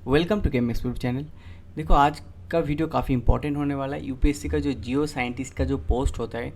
Welcome to game explore channel. देखो आज का वीडियो काफ़ी इंपॉर्टेंट होने वाला है। यूपीएससी का जो जियो साइंटिस्ट का जो पोस्ट होता है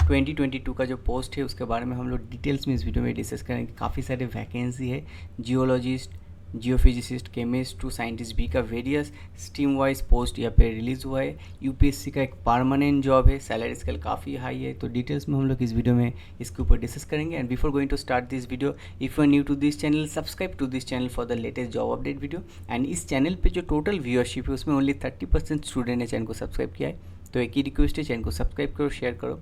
2022 का जो पोस्ट है उसके बारे में हम लोग डिटेल्स में इस वीडियो में डिस्कस करेंगे। काफ़ी सारे वैकेंसी है, geologist, geophysicist, chemist to scientist B का वेरियस स्ट्रीम वाइज पोस्ट यहाँ पे रिलीज़ हुआ है। यूपीएससी का एक परमानेंट जॉब है, सैलरी स्केल काफ़ी हाई है। तो डिटेल्स में हम लोग इस वीडियो में इसके ऊपर डिस्कस करेंगे। And before going to start this video, if you are new to this channel, subscribe to this channel for the latest job update video. And इस चैनल पे जो टोटल व्यूअरशिप है उसमें ओनली 30% स्टूडेंट ने channel को subscribe किया है। तो एक ही रिक्वेस्ट है, चैनल को सब्सक्राइब करो, शेयर करो।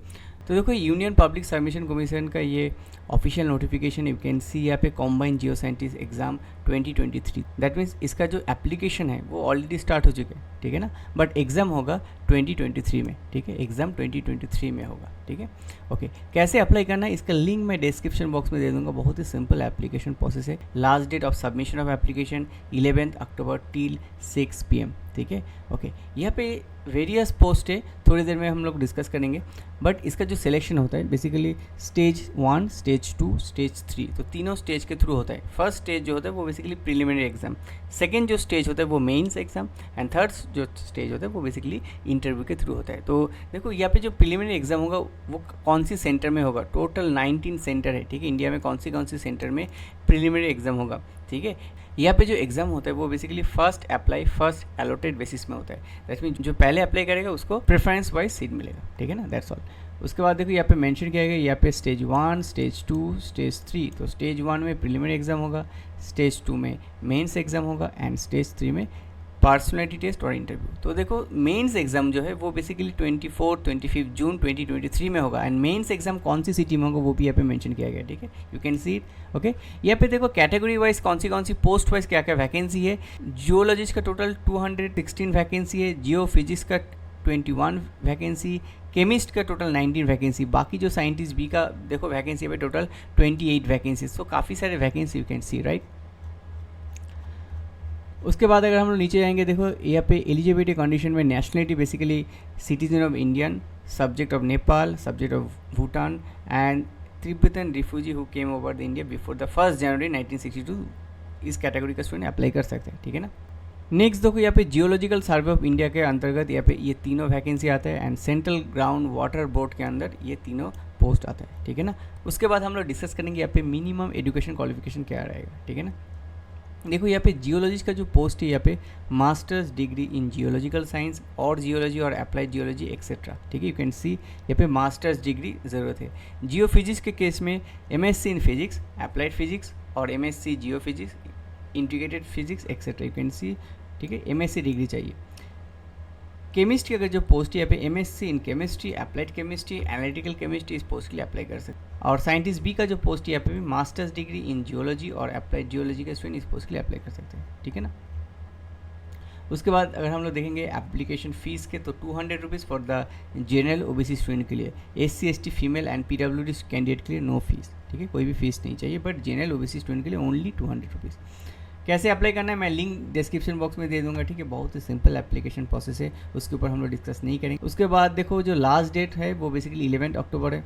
तो देखो यूनियन पब्लिक सबमिशन कमीशन का ये ऑफिशियल नोटिफिकेशन यू कैन सी यहाँ पे combined Jio scientist exam 2023। That means इसका जो एप्लीकेशन है वो ऑलरेडी स्टार्ट हो चुका है, ठीक है ना। बट एग्ज़ाम होगा 2023 में, ठीक है। एग्ज़ाम 2023 में होगा, ठीक है। ओके, कैसे अप्लाई करना है इसका लिंक मैं डिस्क्रिप्शन बॉक्स में दे दूंगा। बहुत ही सिंपल एप्लीकेशन प्रोसेस है। Last date of submission of application 11 October till 6 PM, ठीक है। ओके, यहाँ पे वेरियस पोस्ट है, थोड़ी देर में हम लोग डिस्कस करेंगे। बट इसका जो सिलेक्शन होता है बेसिकली स्टेज 1, स्टेज 2, स्टेज 3, तो तीनों स्टेज के थ्रू होता है। फर्स्ट स्टेज जो होता है वो बेसिकली प्रिलिमिनरी एग्जाम, सेकेंड जो स्टेज होता है वो मेंस एग्जाम, एंड थर्ड जो स्टेज होता है वो बेसिकली इंटरव्यू के थ्रू होता है। तो देखो यहाँ पे जो प्रिलिमिनरी एग्जाम होगा वो कौन सी सेंटर में होगा, टोटल 19 सेंटर है, ठीक है। इंडिया में कौन सी सेंटर में प्रिलिमिनरी एग्जाम होगा, ठीक है। यहाँ पे जो एग्ज़ाम होता है वो basically first apply first allotted basis में होता है। दैट मीन जो पहले अप्लाई करेगा उसको प्रेफरेंस वाइज सीट मिलेगा, ठीक है ना, दैट्स ऑल। उसके बाद देखो यहाँ पे मेंशन किया गया यहाँ पे स्टेज 1, स्टेज 2, स्टेज 3। तो स्टेज 1 में प्रिलिमिनरी एग्जाम होगा, स्टेज 2 में मेंस एग्जाम होगा, एंड स्टेज 3 में पर्सनैलिटी टेस्ट और इंटरव्यू। तो देखो मेंस एग्जाम जो है वो बेसिकली 25 जून 2023 में होगा। एंड मेंस एग्जाम कौन सी सिटी में होगा वो भी यहाँ पे मेंशन किया गया, ठीक है। You can see it. Okay, यहाँ पे देखो कैटेगरी वाइज कौन सी पोस्ट वाइज क्या क्या वैकेंसी है। जियोलॉजिस्ट का टोटल 216 वैकेंसी है, जियो फिजिक्स का 21 वैकेंसी, केमिस्ट का टोटल 19 वैकेंसी। बाकी जो साइंटिस्ट बी का देखो वैकेंसी है टोटल 28 वैकेंसी। सो काफ़ी सारे vacancy you can C, right. उसके बाद अगर हम लोग नीचे जाएंगे, देखो यहाँ पे एलिजिबिलिटी कंडीशन में nationality basically citizen of Indian, subject of Nepal, subject of Bhutan, and Tibetan refugee who came over the India before the 1 जनवरी 1962। इस कैटेगरी का स्टूडेंट अप्लाई कर सकते हैं, ठीक है ना। नेक्स्ट देखो यहाँ पे जियोलॉजिकल सर्वे ऑफ इंडिया के अंतर्गत यहाँ पे ये तीनों वैकेंसी आता है, and central ground water board के अंदर ये तीनों पोस्ट आता है, ठीक है ना। उसके बाद हम लोग डिस्कस करेंगे यहाँ पे मिनिमम एजुकेशन क्वालिफिकेशन क्या रहेगा, ठीक है ना। देखो यहाँ पे जियोलॉजिस्ट का जो पोस्ट है यहाँ पे masters degree in geological science और जियोलॉजी और अप्लाइड जियोलॉजी एक्सेट्रा, ठीक है। यू कैन सी यहाँ पे मास्टर्स डिग्री ज़रूरत है। जियो फिजिक्स के केस में MSc in physics, applied physics और MSc geophysics, integrated physics etcetera, you can see, ठीक है। एमएससी डिग्री चाहिए। केमिस्ट की अगर जो पोस्ट है यहाँ पे MSc in chemistry, applied chemistry, analytical chemistry, इस पोस्ट के लिए अप्लाई कर सकते हैं। और साइंटिस्ट बी का जो पोस्ट है यहाँ पे भी मास्टर्स डिग्री इन जियोलॉजी और अप्लाइड जियोलॉजी का स्टूडेंट इस पोस्ट के लिए अप्लाई कर सकते हैं, ठीक है ना। उसके बाद अगर हम लोग देखेंगे एप्लीकेशन फ़ीस के, तो 200 rupees for the general OBC student के लिए, SC ST female and PWD candidate के लिए नो फीस, ठीक है, कोई भी फीस नहीं चाहिए। बट जनरल ओबीसी स्टूडेंट के लिए ओनली 200 रुपीज़। कैसे अप्लाई करना है मैं लिंक डिस्क्रिप्शन बॉक्स में दे दूंगा, ठीक है। बहुत ही सिंपल एप्लीकेशन प्रोसेस है, उसके ऊपर हम लोग डिस्कस नहीं करेंगे। उसके बाद देखो जो लास्ट डेट है वो बेसिकली 11 अक्टूबर है।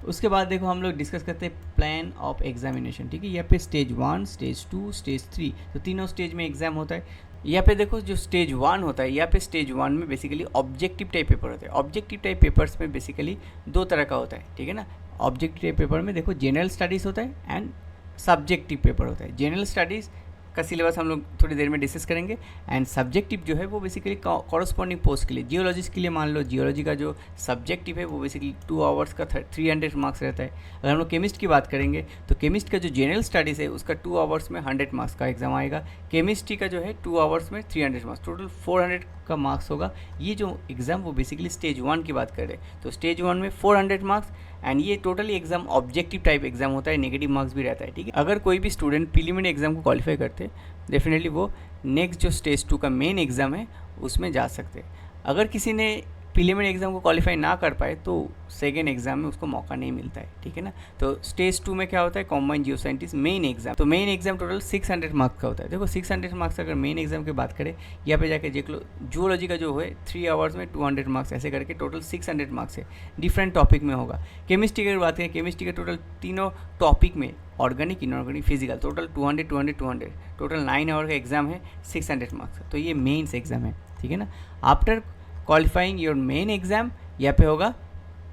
उसके बाद देखो हम लोग डिस्कस करते हैं प्लान ऑफ एग्जामिनेशन, ठीक है। यहाँ पे स्टेज 1, स्टेज 2, स्टेज 3, तो तीनों स्टेज में एग्जाम होता है। यहाँ पे देखो जो स्टेज 1 होता है, यहाँ पे स्टेज 1 में बेसिकली ऑब्जेक्टिव टाइप पेपर होता है। ऑब्जेक्टिव टाइप पेपर्स में बेसिकली दो तरह का होता है, ठीक है ना। ऑब्जेक्टिव टाइप पेपर में देखो जनरल स्टडीज़ होता है एंड सब्जेक्टिव पेपर होता है। जनरल स्टडीज़ का सिलेबस हम लोग थोड़ी देर में डिस्कस करेंगे, एंड सब्जेक्टिव जो है वो बेसिकली कॉरस्पॉन्डिंग पोस्ट के लिए, जियोलॉजिस्ट के लिए मान लो जियोलॉजी का जो सब्जेक्टिव है वो बेसिकली 2 आवर्स का 300 मार्क्स रहता है। अगर हम लोग केमिस्ट की बात करेंगे तो केमिस्ट का जो जनरल स्टडीज़ है उसका 2 आवर्स में 100 मार्क्स का एग्जाम आएगा। केमिस्ट्री का जो है 2 आवर्स में 300 मार्क्स, टोटल 400 का मार्क्स होगा। ये जो एग्ज़ाम वो बेसिकली स्टेज 1 की बात कर रहे हैं, तो स्टेज 1 में 400 मार्क्स, एंड ये totally exam objective type exam होता है, नेगेटिव मार्क्स भी रहता है, ठीक है। अगर कोई भी स्टूडेंट प्रीलिमिनरी एग्जाम को क्वालिफाई करते हैं डेफिनेटली वो नेक्स्ट जो स्टेज 2 का मेन एग्ज़ाम है उसमें जा सकते हैं। अगर किसी ने प्रीलिमिनरी एग्जाम को क्वालिफाई ना कर पाए तो सेकेंड एग्जाम में उसको मौका नहीं मिलता है, ठीक है ना। तो स्टेज 2 में क्या होता है, कॉम्बाइंड जियो साइंटिस्ट मेन एग्जाम। तो मेन एग्जाम टोटल 600 मार्क्स का होता है। देखो 600 मार्क्स अगर मेन एग्जाम की बात करें, यहाँ पे जाके देख लो, जूलॉजी का जो है 3 आवर्स में 200 मार्क्स, ऐसे करके टोटल 600 मार्क्स है, डिफरेंट टॉपिक में होगा। केमिस्ट्री की बात करें, केमिस्ट्री के टोटल तीनों टॉपिक में, organic, inorganic, physical, total 200 200 200, total 9 hour का एग्जाम है, 600 मार्क्स का। तो ये मेन्स एग्जाम है, ठीक है ना। After qualifying your main exam यहाँ पे होगा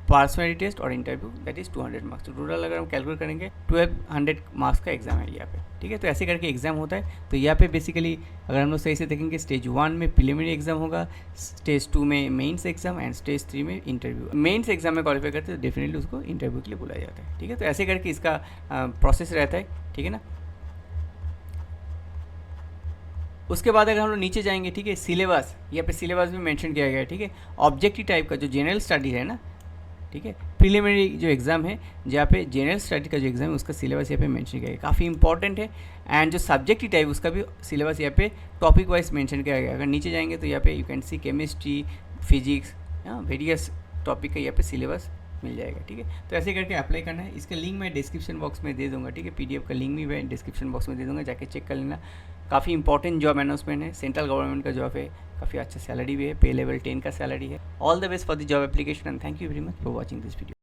पर्सनैलिटी टेस्ट और इंटरव्यू, दैट इज 200 मार्क्स। तो टोटल अगर हम कैलकुलेट करेंगे 1200 मार्क्स का एग्जाम है यहाँ पे, ठीक है। तो ऐसे करके एग्जाम होता है। तो यहाँ पे बेसिकली अगर हम लोग सही से देखेंगे, स्टेज 1 में प्रीलिमिनरी एग्जाम होगा, स्टेज 2 में मेंस एग्जाम एंड स्टेज 3 में इंटरव्यू। मेंस एग्जाम में क्वालिफाई करते हैं तो डेफिनेटली उसको इंटरव्यू के लिए बुलाया जाता है, ठीक है। तो ऐसे करके इसका प्रोसेस रहता है, ठीक है ना। उसके बाद अगर हम लोग नीचे जाएंगे, ठीक है, सिलेबस, यहाँ पे सिलेबस भी मेंशन किया गया है, ठीक है। ऑब्जेक्टिव टाइप का जो जनरल स्टडी है ना, ठीक है, प्रीलिमिनरी जो एग्जाम है, जहाँ पे जनरल स्टडी का जो एग्जाम है उसका सिलेबस यहाँ पे मेंशन किया गया है, काफ़ी इंपॉर्टेंट है। एंड जो सब्जेक्टिव टाइप उसका भी सिलेबस यहाँ पे टॉपिक वाइज मेंशन किया गया है। अगर नीचे जाएंगे तो यहाँ पे you can see chemistry, physics, various topic का यहाँ पे सिलेबस मिल जाएगा, ठीक है। तो ऐसे करके अप्लाई करना है। इसका लिंक मैं डिस्क्रिप्शन बॉक्स में दे दूंगा, ठीक है। PDF का लिंक भी मैं डिस्क्रिप्शन बॉक्स में दे दूंगा, जाके चेक कर लेना। काफ़ी इंपॉर्टेंट जॉब अनाउंसमेंट है, सेंट्रल गवर्नमेंट का जॉब है, काफ़ी अच्छा सैलरी भी है, पे लेवल 10 का सैलरी है। All the best for the job application and thank you very much for watching this video.